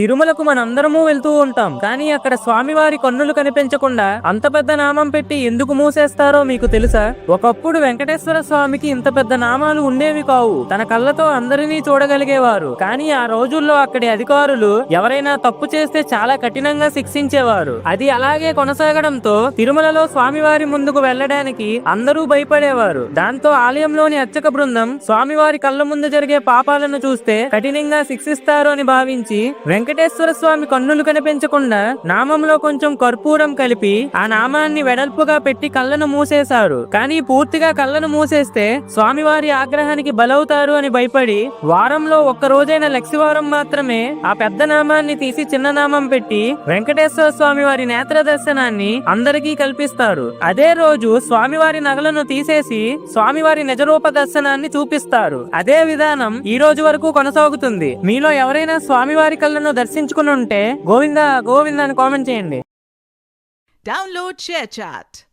తిరుమలకు మనందరము వెళ్తూ ఉంటాం, కానీ అక్కడ స్వామివారి కన్నులు కనిపించకుండా అంత పెద్ద నామం పెట్టి ఎందుకు మూసేస్తారో మీకు తెలుసా? ఒకప్పుడు వెంకటేశ్వర స్వామికి ఇంత పెద్ద నామాలు ఉండేవి కావు. తన కళ్ళతో అందరినీ చూడగలిగేవారు. కానీ ఆ రోజుల్లో అక్కడి అధికారులు ఎవరైనా తప్పు చేస్తే చాలా కఠినంగా శిక్షించేవారు. అది అలాగే కొనసాగడంతో తిరుమలలో స్వామివారి ముందుకు వెళ్లడానికి అందరూ భయపడేవారు. దాంతో ఆలయంలోని అర్చక బృందం స్వామివారి కళ్ళ ముందు జరిగే పాపాలను చూస్తే కఠినంగా శిక్షిస్తారు అని భావించి వెంకటేశ్వర స్వామి కన్నులు కనిపించకుండా నామంలో కొంచెం కర్పూరం కలిపి ఆ నామాన్ని వెడల్పుగా పెట్టి కళ్ళను మూసేశారు. కానీ పూర్తిగా కళ్ళను మూసేస్తే స్వామివారి ఆగ్రహానికి బలవుతారు అని భయపడి వారంలో ఒక్క రోజైన లక్షవారం మాత్రమే ఆ పెద్ద నామాన్ని తీసి చిన్న నామం పెట్టి వెంకటేశ్వర స్వామి వారి నేత్ర దర్శనాన్ని అందరికీ కల్పిస్తారు. అదే రోజు స్వామివారి నగలను తీసేసి స్వామివారి నిజరూప దర్శనాన్ని చూపిస్తారు. అదే విధానం ఈ రోజు వరకు కొనసాగుతుంది. మీలో ఎవరైనా స్వామివారి కళ్ళను దర్శించుకుని ఉంటే గోవిందా గోవిందా అని కామెంట్ చేయండి. Download ShareChat.